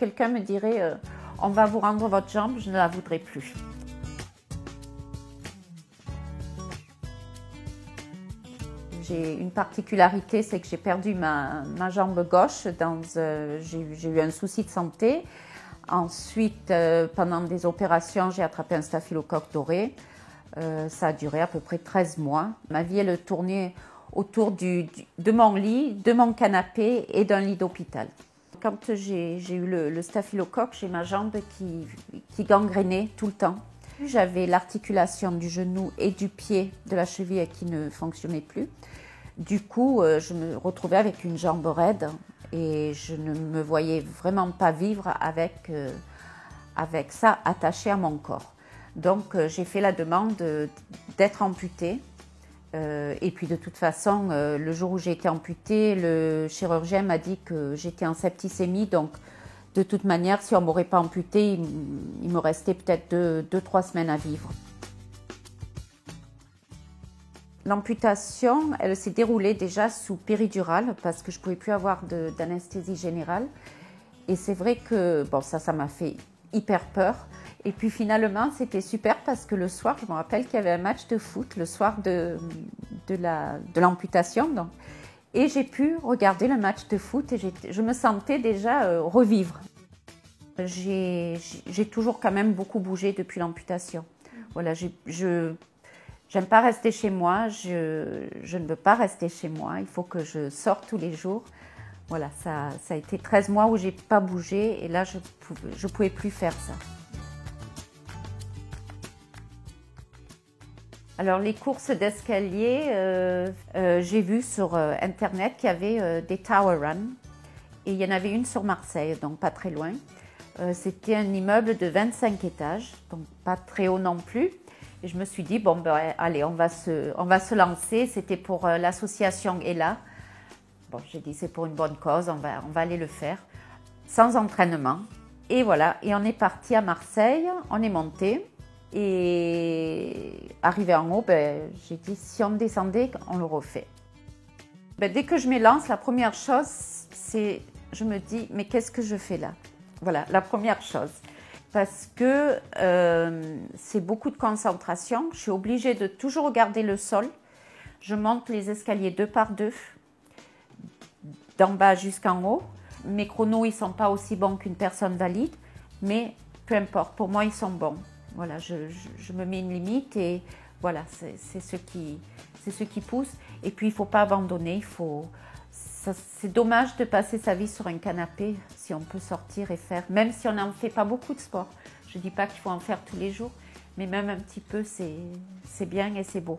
quelqu'un me dirait on va vous rendre votre jambe, je ne la voudrais plus. J'ai une particularité, c'est que j'ai perdu ma jambe gauche, j'ai eu un souci de santé. Ensuite, pendant des opérations, j'ai attrapé un staphylocoque doré. Ça a duré à peu près 13 mois. Ma vie, elle tournait autour de mon lit, de mon canapé et d'un lit d'hôpital. Quand j'ai eu le staphylocoque, j'ai ma jambe qui gangrénait tout le temps. J'avais l'articulation du genou et du pied de la cheville qui ne fonctionnait plus. Du coup, je me retrouvais avec une jambe raide et je ne me voyais vraiment pas vivre avec ça attaché à mon corps. Donc, j'ai fait la demande d'être amputée. Et puis, de toute façon, le jour où j'ai été amputée, le chirurgien m'a dit que j'étais en septicémie. Donc, de toute manière, si on ne m'aurait pas amputée, il me restait peut-être 2-3 semaines à vivre. L'amputation, elle s'est déroulée déjà sous péridurale parce que je ne pouvais plus avoir d'anesthésie générale. Et c'est vrai que bon, ça m'a fait hyper peur. Et puis finalement, c'était super parce que le soir, je me rappelle qu'il y avait un match de foot le soir de l'amputation. Et j'ai pu regarder le match de foot et je me sentais déjà revivre. J'ai toujours quand même beaucoup bougé depuis l'amputation. Voilà, j'aime pas rester chez moi, je ne veux pas rester chez moi, il faut que je sorte tous les jours. Voilà, ça a été 13 mois où j'ai pas bougé et là je pouvais plus faire ça. Alors les courses d'escalier, j'ai vu sur internet qu'il y avait des Tower Run et il y en avait une sur Marseille, donc pas très loin. C'était un immeuble de 25 étages, donc pas très haut non plus. Et je me suis dit, bon, ben, allez, on va se lancer. C'était pour l'association Ella. Bon, j'ai dit, c'est pour une bonne cause, on va aller le faire. Sans entraînement. Et voilà, et on est parti à Marseille, on est monté. Et arrivé en haut, ben, j'ai dit, si on descendait, on le refait. Ben, dès que je m'élance, la première chose, c'est, je me dis, mais qu'est-ce que je fais là? Voilà, la première chose. Parce que c'est beaucoup de concentration. Je suis obligée de toujours regarder le sol. Je monte les escaliers 2 par 2, d'en bas jusqu'en haut. Mes chronos, ils ne sont pas aussi bons qu'une personne valide, mais peu importe, pour moi, ils sont bons. Voilà, je me mets une limite et voilà, c'est ce qui pousse. Et puis, il ne faut pas abandonner, c'est dommage de passer sa vie sur un canapé si on peut sortir et faire, même si on n'en fait pas beaucoup de sport. Je ne dis pas qu'il faut en faire tous les jours, mais même un petit peu, c'est bien et c'est beau.